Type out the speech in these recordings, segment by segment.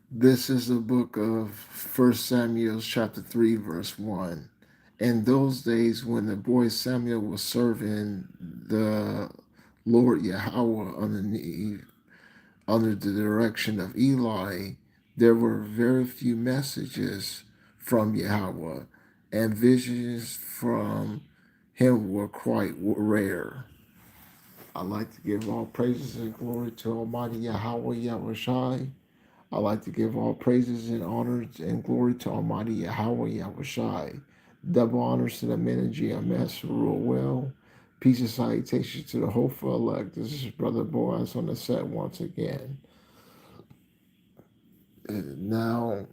This is the book of First Samuel chapter 3 verse 1. In those days when the boy Samuel was serving the Lord Yahweh under the direction of Eli, there were very few messages from Yahweh, and visions from him were quite rare. I like to give all praises and glory to Almighty Yahweh Yahushai. I like to give all praises and honors and glory to Almighty Yahweh Yahushai. Double honors to the men of GMS who rule well. Peace and salutation to the hopeful elect. This is Brother Boaz on the set once again. Now,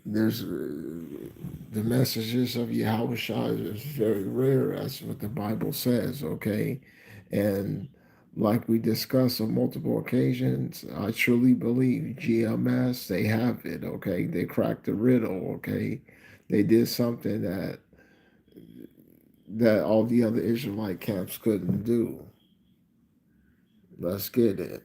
there's the messages of Yahushua is very rare, as what the Bible says, okay? And like we discussed on multiple occasions, I truly believe GMS, they have it, okay? They cracked the riddle, okay? They did something that all the other Israelite camps couldn't do. Let's get it.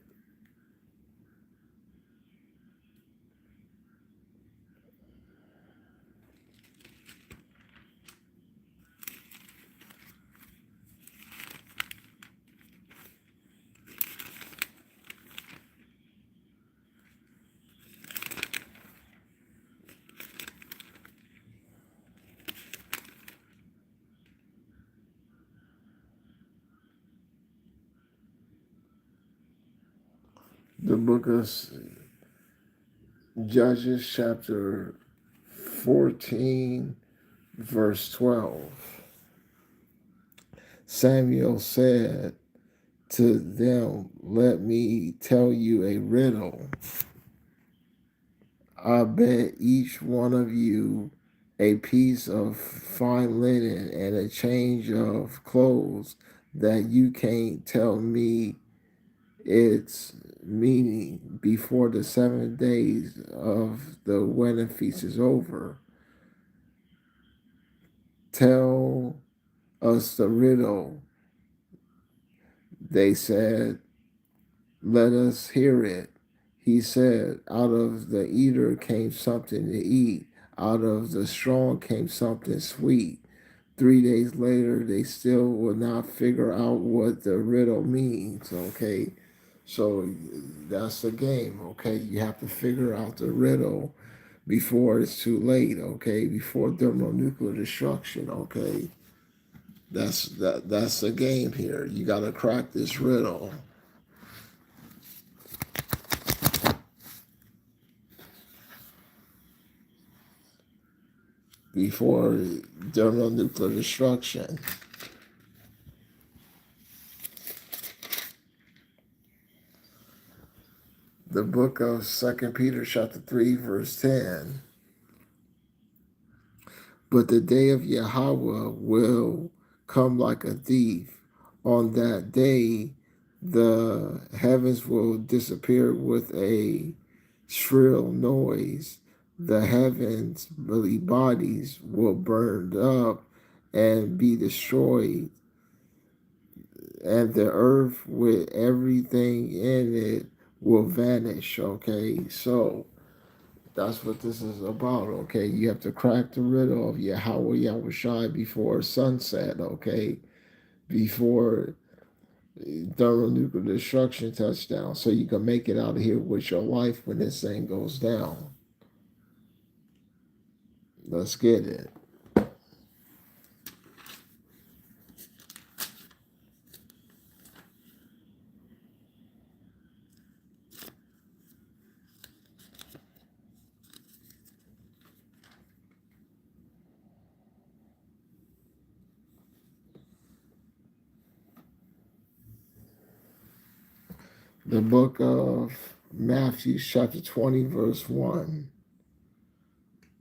The book of Judges, chapter 14, verse 12. Samuel said to them, "Let me tell you a riddle. I bet each one of you a piece of fine linen and a change of clothes that you can't tell me its meaning before the 7 days of the wedding feast is over. Tell us the riddle." They said, "Let us hear it." He said, "Out of the eater came something to eat. Out of the strong came something sweet." 3 days later, they still would not figure out what the riddle means, okay? So that's the game, okay? You have to figure out the riddle before it's too late, okay? Before thermonuclear destruction, okay? That's the game here. You got to crack this riddle before thermonuclear destruction. The book of Second Peter chapter 3 verse 10. But the day of Yahweh will come like a thief. On that day, the heavens will disappear with a shrill noise. The heavens, the bodies, will burn up and be destroyed, and the earth with everything in it will vanish. Okay, so that's what this is about. Okay, you have to crack the riddle of Yahweh Yahushai before sunset. Okay, before thermonuclear destruction touchdown, so you can make it out of here with your life when this thing goes down. Let's get it. The book of Matthew, chapter 20, verse 1.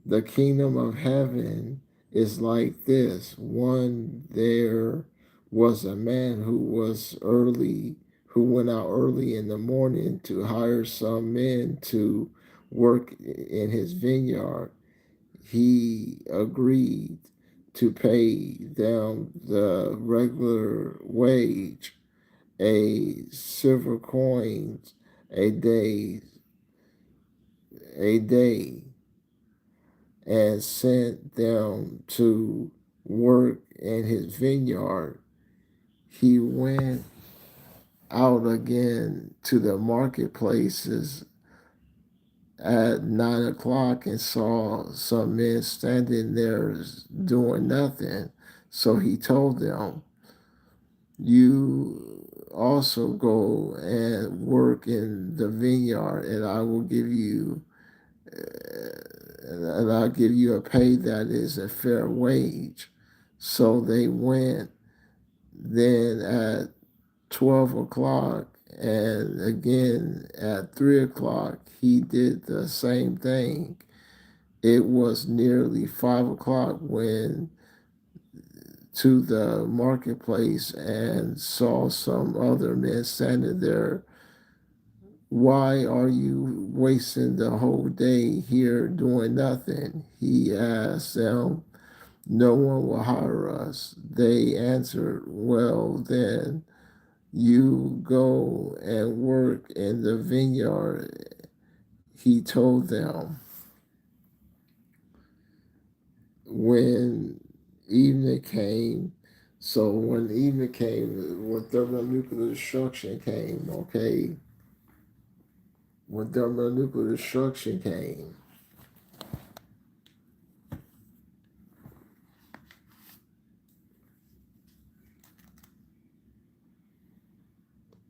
The kingdom of heaven is like this. One, there was a man who went out early in the morning to hire some men to work in his vineyard. He agreed to pay them the regular wage, a silver coin a day, a day and sent them to work in his vineyard, he went out again to the marketplaces at 9 o'clock and saw some men standing there doing nothing. So he told them, "You also go and work in the vineyard, and I will give you, and I'll give you a pay that is a fair wage." So they went. Then at 12 o'clock, and again at 3 o'clock, he did the same thing. It was nearly 5 o'clock when to the marketplace and saw some other men standing there. "Why are you wasting the whole day here doing nothing?" he asked them. "No one will hire us." They answered, "Well, then, you go and work in the vineyard," he told them. When evening came, so when evening came, when thermonuclear destruction came, okay, when thermonuclear destruction came,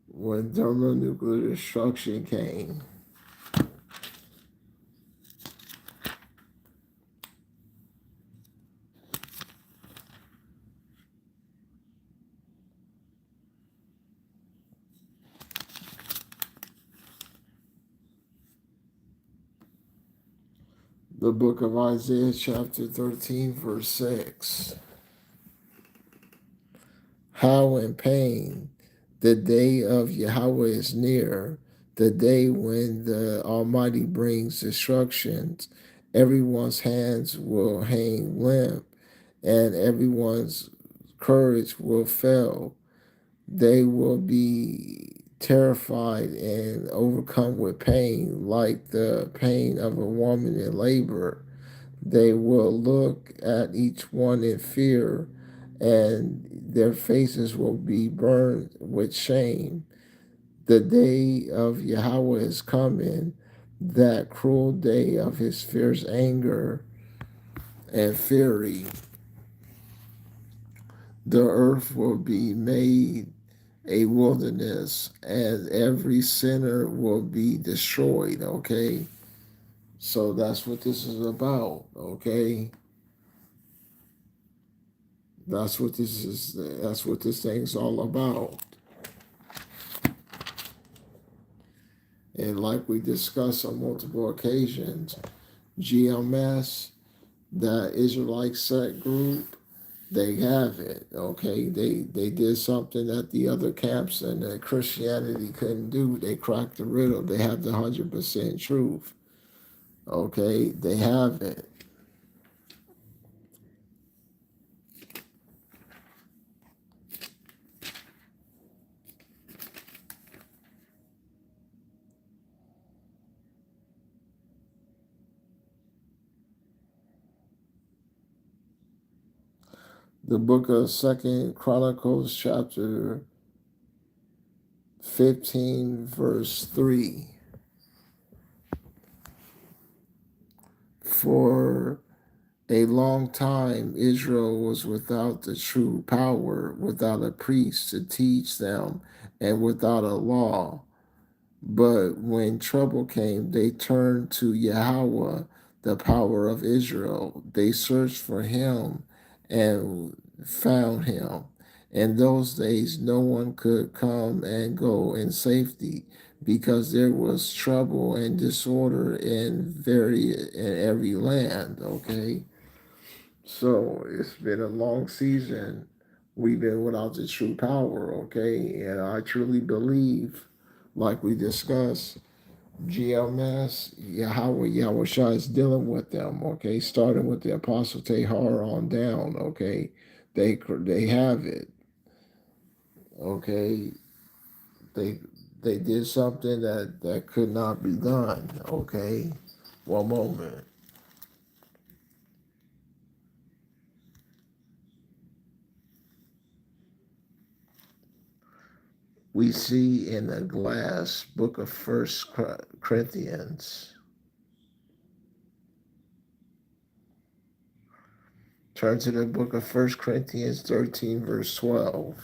when thermonuclear destruction came, the book of Isaiah, chapter 13, verse 6. How in pain the day of Yahweh is near, the day when the Almighty brings destructions. Everyone's hands will hang limp, and everyone's courage will fail. They will be terrified and overcome with pain, like the pain of a woman in labor. They will look at each one in fear, and their faces will be burned with shame. The day of Yahweh is coming, that cruel day of his fierce anger and fury. The earth will be made a wilderness, and every sinner will be destroyed, okay? So that's what this is about, okay? That's what this thing's all about. And like we discussed on multiple occasions, GMS, the Israelite sect group, they have it. Okay. They did something that the other camps and that Christianity couldn't do. They cracked the riddle. They have the 100% truth. Okay, they have it. The book of Second Chronicles, chapter 15, verse 3. For a long time, Israel was without the true power, without a priest to teach them, and without a law. But when trouble came, they turned to Yahweh, the power of Israel. They searched for him and found him. In those days, no one could come and go in safety because there was trouble and disorder in every land. Okay, so it's been a long season. We've been without the true power. Okay, and I truly believe, like we discussed, GMS, Yahweh Shai is dealing with them, okay? Starting with the Apostle Tahar on down, okay? They have it, okay? They they did something that could not be done, okay? One moment. We see in the glass book of First Corinthians. Turn to the book of First Corinthians 13, verse 12.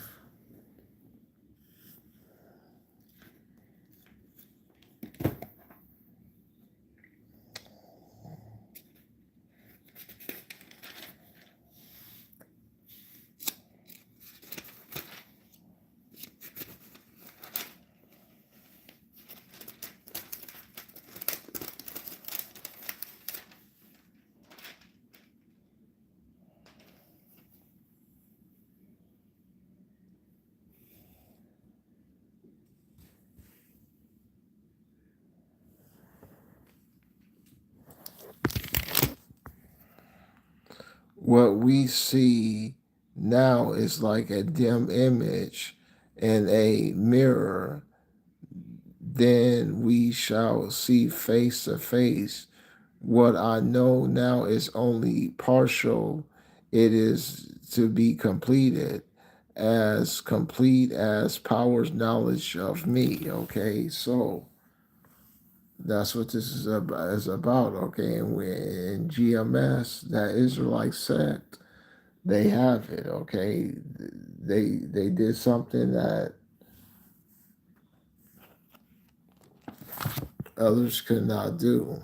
What we see now is like a dim image in a mirror. Then we shall see face to face. What I know now is only partial. It is to be completed, as complete as power's knowledge of me. Okay, so that's what this is about. Okay, and we in GMS, that Israelite sect, they have it. Okay, they did something that others could not do.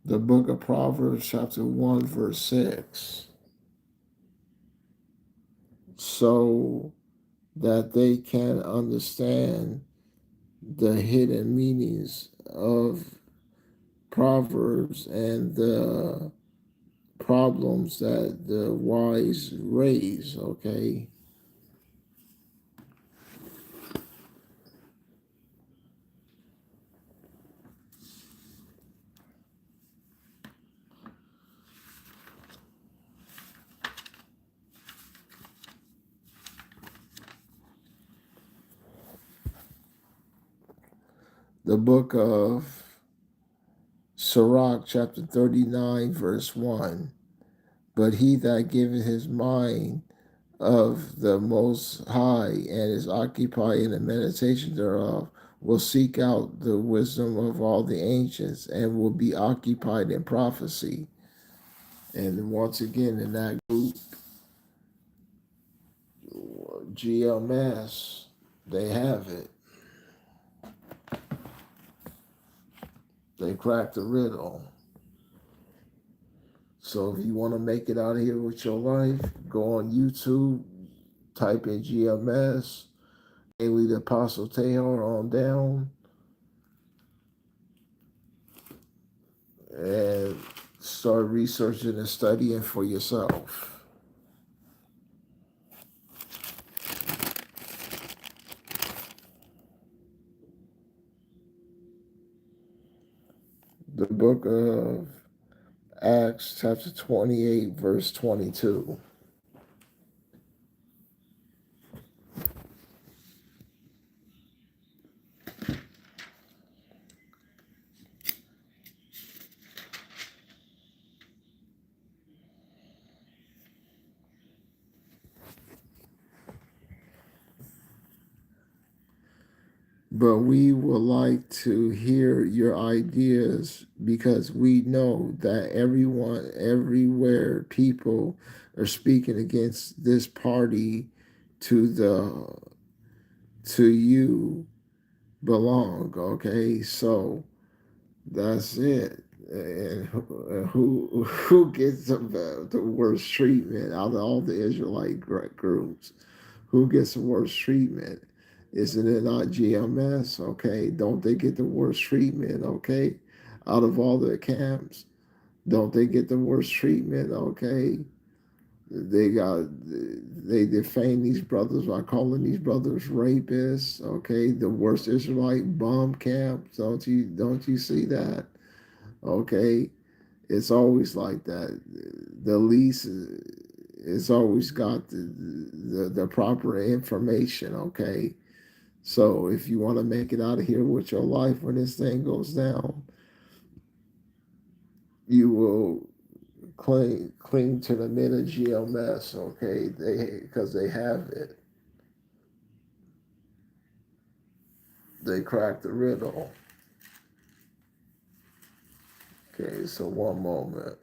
The book of Proverbs, chapter 1, verse 6. So that they can understand the hidden meanings of Proverbs and the problems that the wise raise, okay? The book of Sirach, chapter 39, verse 1. But he that giveth his mind of the Most High and is occupied in the meditation thereof will seek out the wisdom of all the ancients and will be occupied in prophecy. And once again, in that group, GMS, they have it. They cracked the riddle. So if you want to make it out of here with your life, go on YouTube, type in GMS, Daily the Apostle Tahor on down, and start researching and studying for yourself. The book of Acts, chapter 28, verse 22. But we would like to hear your ideas because we know that everyone, everywhere, people are speaking against this party to you belong. Okay, so that's it. And who gets the worst treatment out of all the Israelite groups? Who gets the worst treatment? Isn't it not GMS? Okay, don't they get the worst treatment? Okay, out of all the camps, don't they get the worst treatment? Okay, they defame these brothers by calling these brothers rapists. Okay, the worst Israelite bomb camp. Don't you see that? Okay, it's always like that. The least it's always got the proper information, okay? So if you want to make it out of here with your life when this thing goes down, you will cling to the men of GMS, okay? Because they have it. They cracked the riddle. Okay, so one moment.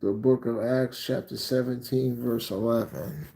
The book of Acts, chapter 17, verse 11.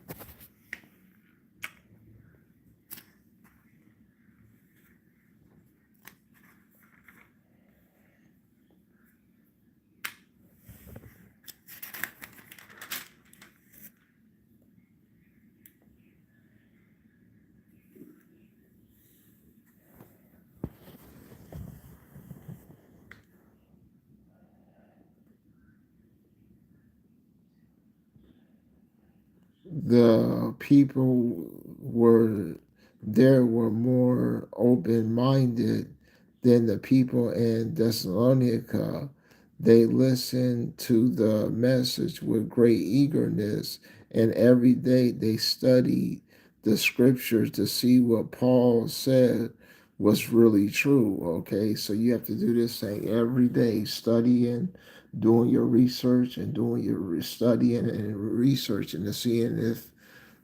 The people were more open minded than the people in Thessalonica. They listened to the message with great eagerness, and every day they studied the scriptures to see what Paul said was really true. Okay, so you have to do this thing every day, studying, doing your research, and doing your studying and researching to seeing if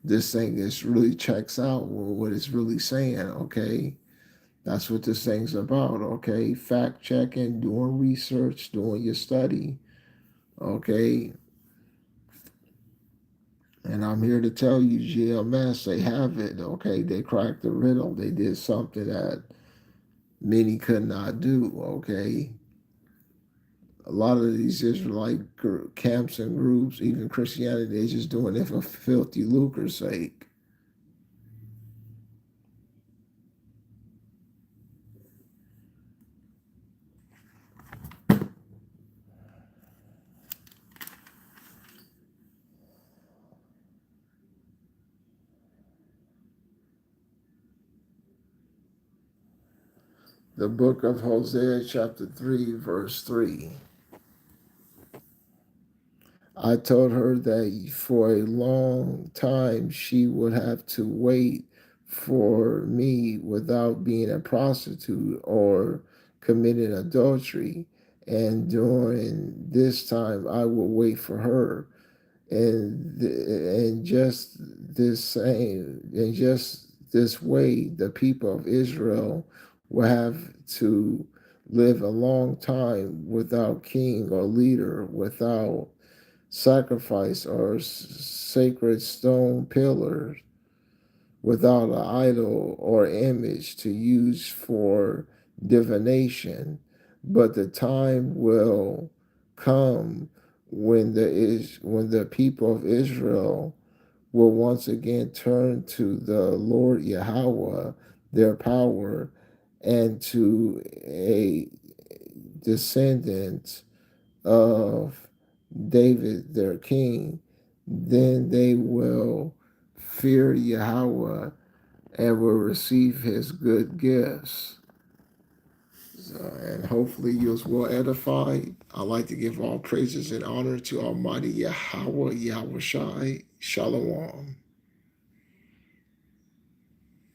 this thing is really checks out what it's really saying. Okay, that's what this thing's about. Okay, fact checking, doing research, doing your study. Okay, and I'm here to tell you, GMS, they have it. Okay, they cracked the riddle. They did something that many could not do. Okay, a lot of these Israelite camps and groups, even Christianity, they're just doing it for filthy lucre's sake. The book of Hosea, chapter 3, verse 3. I told her that for a long time she would have to wait for me without being a prostitute or committing adultery. And during this time, I will wait for her. And just this way, the people of Israel will have to live a long time without king or leader, without sacrifice or sacred stone pillars, without an idol or image to use for divination. But the time will come when the people of Israel will once again turn to the Lord Yahweh, their power, and to a descendant of David, their king. Then they will fear Yahweh and will receive his good gifts. And hopefully you was well edified. I like to give all praises and honor to Almighty Yahweh, Yahweh Shai. Shalom.